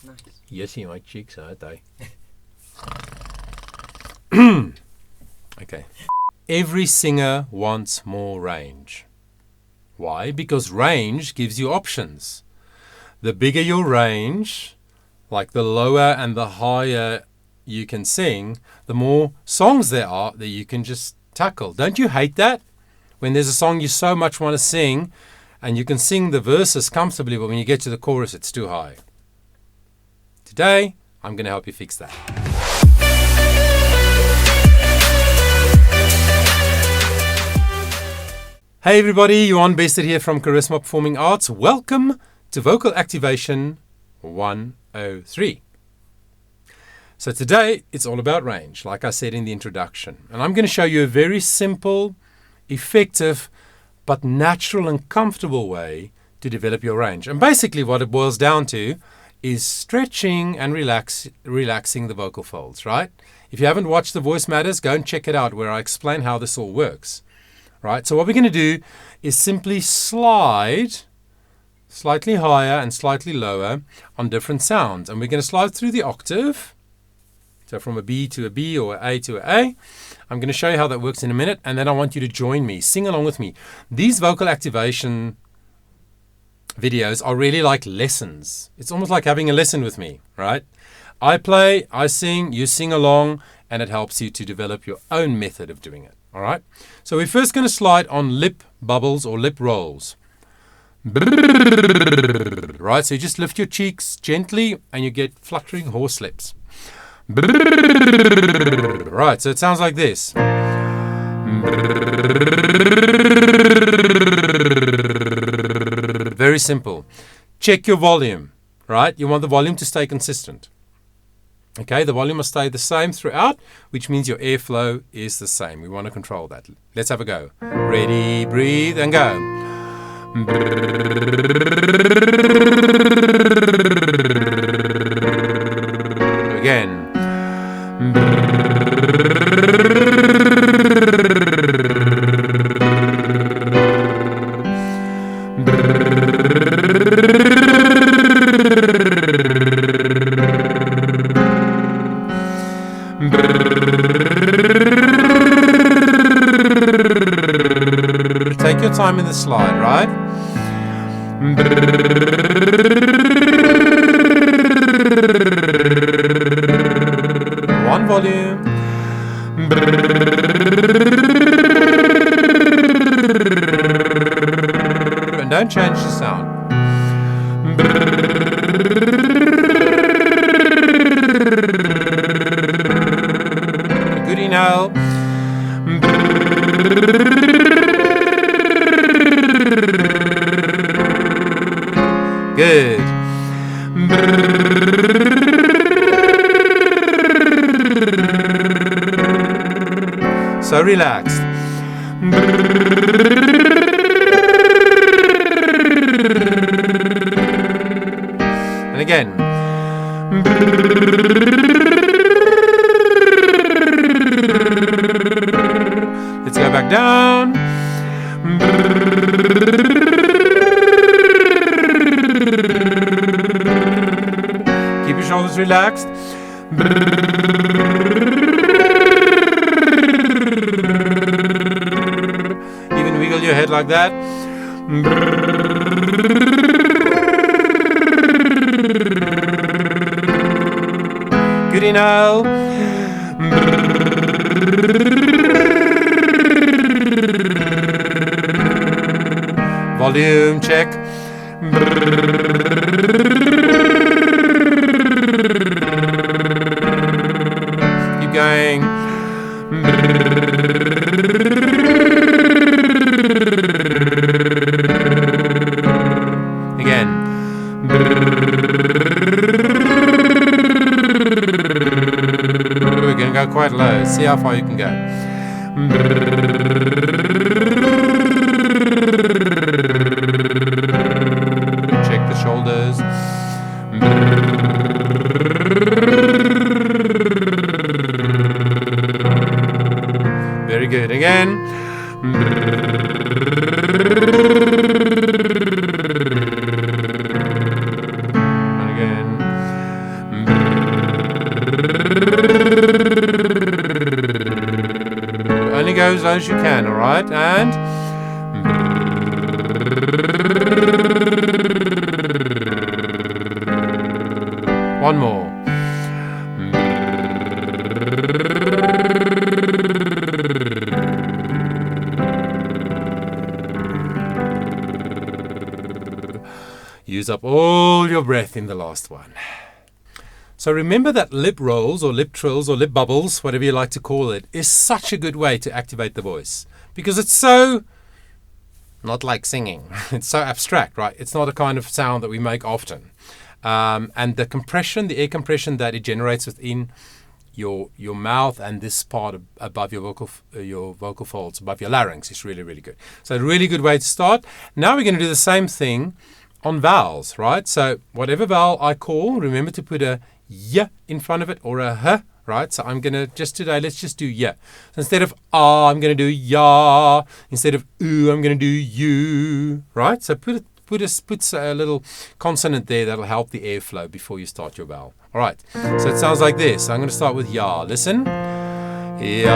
Nice. Yes, my cheeks aren't they? Okay. Every singer wants more range. Why? Because range gives you options. The bigger your range, like the lower and the higher you can sing, the more songs there are that you can just tackle. Don't you hate that? When there's a song you so much want to sing and you can sing the verses comfortably, but when you get to the chorus, it's too high. Today, I'm going to help you fix that. Hey everybody, Johan Bester here from Charisma Performing Arts. Welcome to Vocal Activation 103. So today, it's all about range, like I said in the introduction. And I'm going to show you a very simple, effective, but natural and comfortable way to develop your range. And basically what it boils down to is stretching and relaxing the vocal folds, right? If you haven't watched The Voice Matters, go and check it out where I explain how this all works. Right, so what we're going to do is simply slide slightly higher and slightly lower on different sounds. And we're going to slide through the octave. So from a B to a B or an A to an A. I'm going to show you how that works in a minute. And then I want you to join me, sing along with me. These vocal activation videos are really like lessons. It's almost like having a lesson with me, right? I play, I sing, you sing along, and it helps you to develop your own method of doing it. All right, so we're first going to slide on lip bubbles or lip rolls. Right, so you just lift your cheeks gently and you get fluttering horse lips. Right, so it sounds like this. Very simple. Check your volume, right? You want the volume to stay consistent. Okay, the volume must stay the same throughout, which means your airflow is the same. We want to control that. Let's have a go. Ready, breathe, and go. Again. Take your time in the slide, right? One volume. And don't change the sound. Good inhale. Good. So relaxed. And again. Let's go back down. Keep your shoulders relaxed. Even wiggle your head like that. Good inhale. Volume check. Keep going. Again. We're going to go quite low. See how far you can go. Check the shoulders. Very good. Again. And again. Only go as low as you can, all right? And one more. Use up all your breath in the last one. So remember that lip rolls or lip trills or lip bubbles, whatever you like to call it, is such a good way to activate the voice. Because it's so not like singing. It's so abstract, right? It's not a kind of sound that we make often. And the compression, the air compression that it generates within your mouth and this part above your vocal folds, above your larynx, is really, really good. So a really good way to start. Now we're going to do the same thing on vowels, right? So whatever vowel I call, remember to put a y in front of it or a h, right? So I'm going to today, let's just do y. So instead of ah, I'm going to do ya. Instead of oo, I'm going to do you, right? So put a little consonant there that'll help the airflow before you start your vowel. All right. So it sounds like this. I'm going to start with ya. Listen. Ya.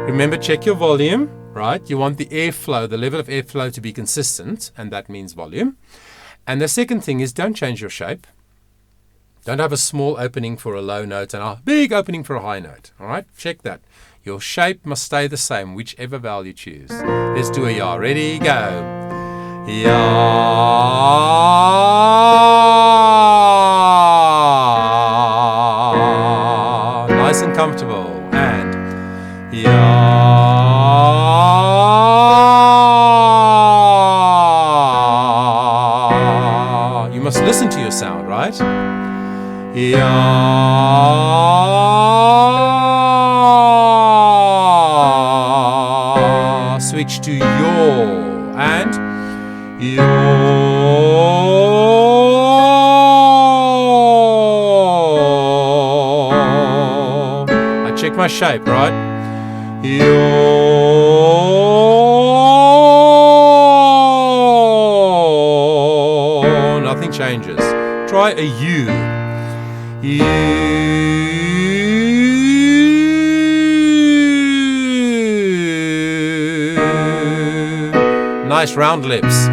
Remember, check your volume, right? You want the airflow, the level of airflow to be consistent, and that means volume. And the second thing is don't change your shape. Don't have a small opening for a low note and a big opening for a high note. All right? Check that. Your shape must stay the same, whichever vowel you choose. Let's do a ya. Ready? Go. Ya. Nice and comfortable. And ya. You must listen to your sound, right? Ya. Switch to your and your. I check my shape, right? Your. Nothing changes. Try a U. Nice round lips.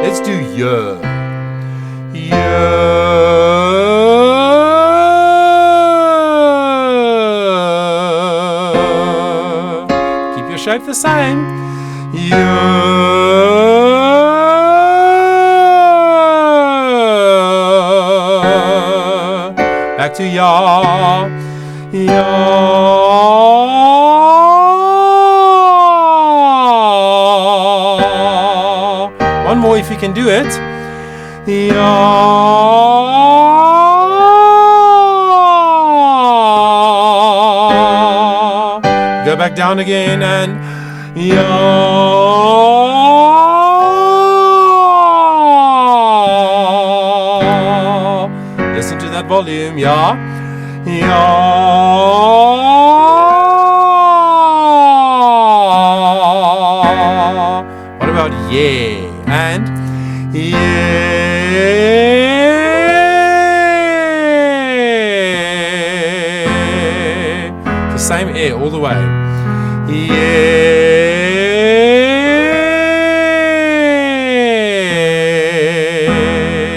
Let's do ya. Keep your shape the same. Back to ya. One more if you can do it. Go back down again and listen to that volume, ya. What about yeah? And the same air all the way.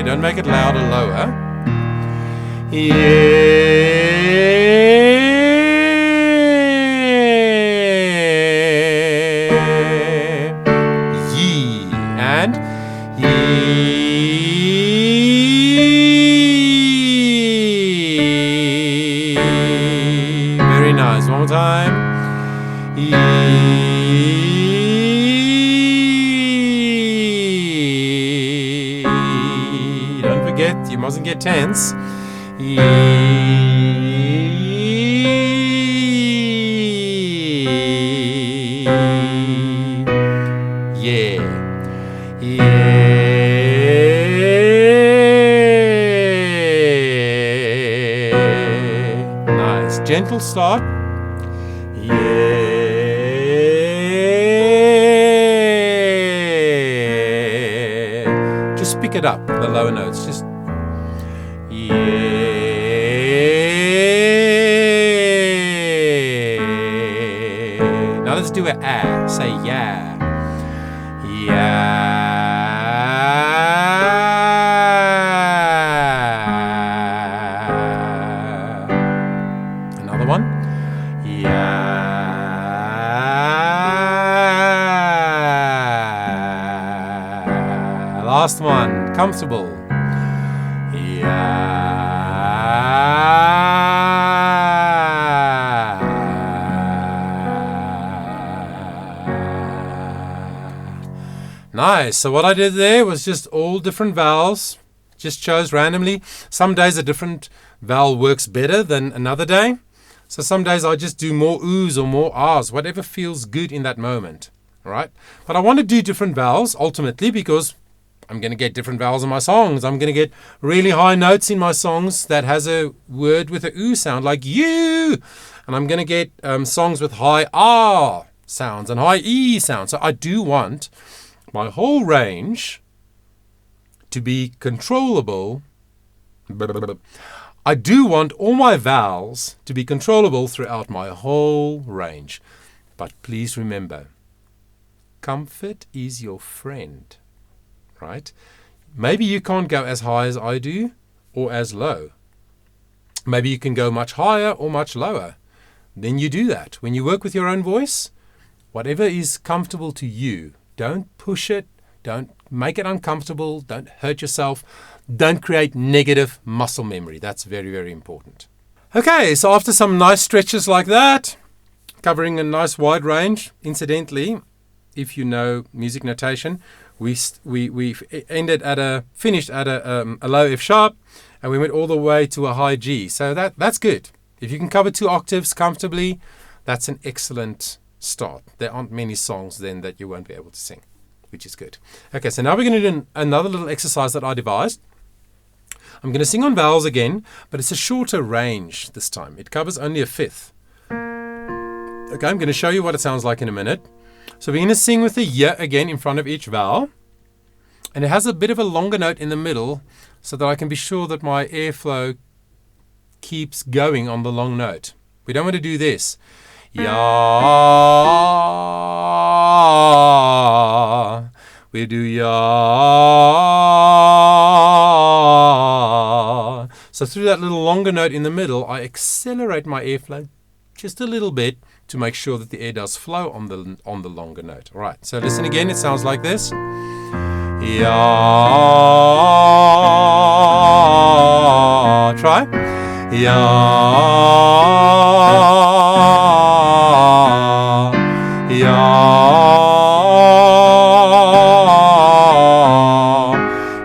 Don't make it louder, lower. Ye and ye. Very nice. One more time. Don't forget, you mustn't get tense. Yeah. Nice. Nice, gentle start. Yeah. Just pick it up, the lower notes. Just yeah. Now let's do an ah. Say yeah. Yeah. Another one. Yeah. Last one. Comfortable. Yeah. Nice. So what I did there was just all different vowels. Just chose randomly. Some days a different vowel works better than another day. So some days I just do more oohs or more ahs, whatever feels good in that moment. All right. But I want to do different vowels ultimately because I'm going to get different vowels in my songs. I'm going to get really high notes in my songs that has a word with a ooh sound like you. And I'm going to get songs with high ah sounds and high e sounds. So I do want my whole range to be controllable. I do want all my vowels to be controllable throughout my whole range. But please remember, comfort is your friend, right? Maybe you can't go as high as I do or as low. Maybe you can go much higher or much lower. Then you do that. When you work with your own voice, whatever is comfortable to you, don't push it. Don't make it uncomfortable. Don't hurt yourself. Don't create negative muscle memory. That's very, very important. Okay, so after some nice stretches like that, covering a nice wide range, incidentally, if you know music notation, we finished at a low F sharp, and we went all the way to a high G. So that's good. If you can cover 2 octaves comfortably, that's an excellent start. There aren't many songs then that you won't be able to sing, which is good. Okay, so now we're going to do another little exercise that I devised. I'm going to sing on vowels again, but it's a shorter range this time. It covers only a fifth. Okay, I'm going to show you what it sounds like in a minute. So we're going to sing with a y again in front of each vowel. And it has a bit of a longer note in the middle so that I can be sure that my airflow keeps going on the long note. We don't want to do this. Ya. We do ya. So through that little longer note in the middle, I accelerate my airflow just a little bit to make sure that the air does flow on the longer note. All right, so listen again. It sounds like this. Ya. Try. Ya. Ya.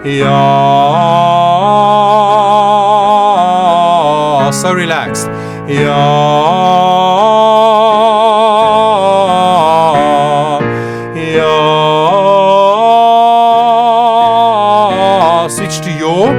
Ya. So relaxed. Ya. Switch to your.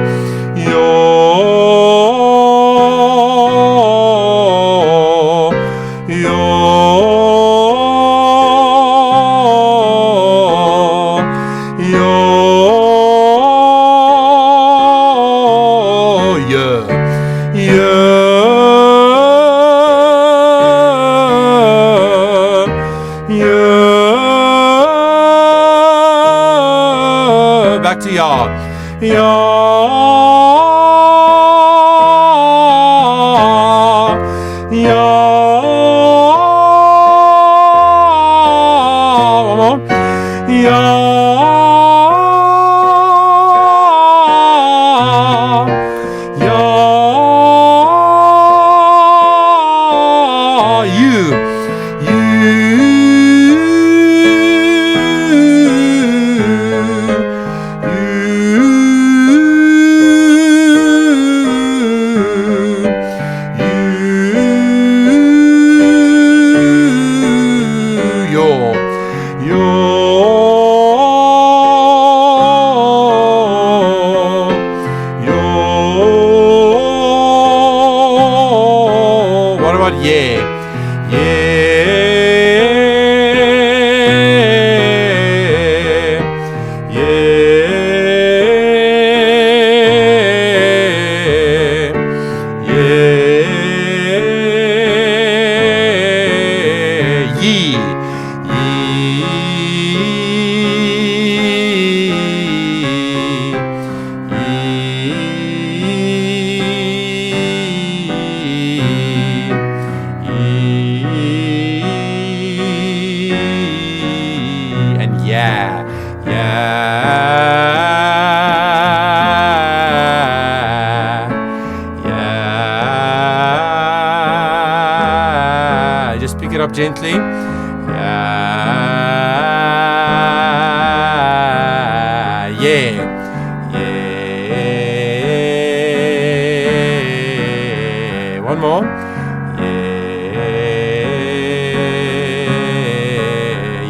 Back to ya. Ya. Ya. One more. Ya. Ya. You. Yeah. Yeah. And yeah, yeah. Just pick it up gently. Yeah. One more.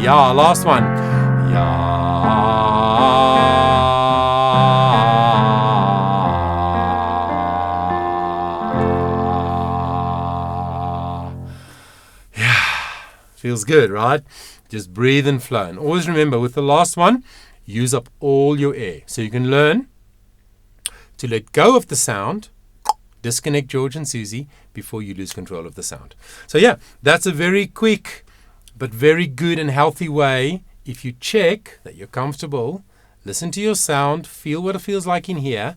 Yeah, last one. Yeah. Feels good, right? Just breathe and flow. And always remember, with the last one, use up all your air. So you can learn to let go of the sound, disconnect George and Susie before you lose control of the sound. So yeah, that's a very quick but very good and healthy way. If you check that you're comfortable, listen to your sound, feel what it feels like in here.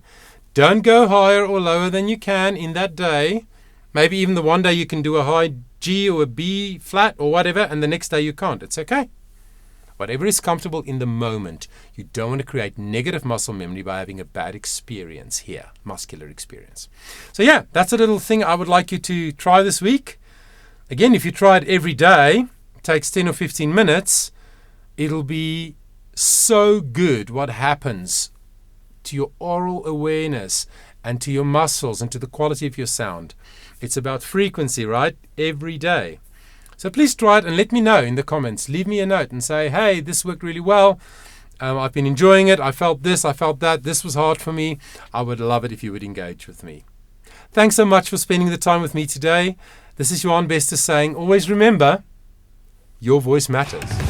Don't go higher or lower than you can in that day. Maybe even the one day you can do a high G or a B flat or whatever, and the next day you can't. It's okay. Whatever is comfortable in the moment. You don't want to create negative muscle memory by having a bad experience here, muscular experience. So yeah, that's a little thing I would like you to try this week. Again, if you try it every day, it takes 10 or 15 minutes, it'll be so good what happens to your oral awareness and to your muscles and to the quality of your sound. It's about frequency, right? Every day. So please try it and let me know in the comments. Leave me a note and say, hey, this worked really well. I've been enjoying it. I felt this, I felt that. This was hard for me. I would love it if you would engage with me. Thanks so much for spending the time with me today. This is Johan Bester saying, always remember, your voice matters.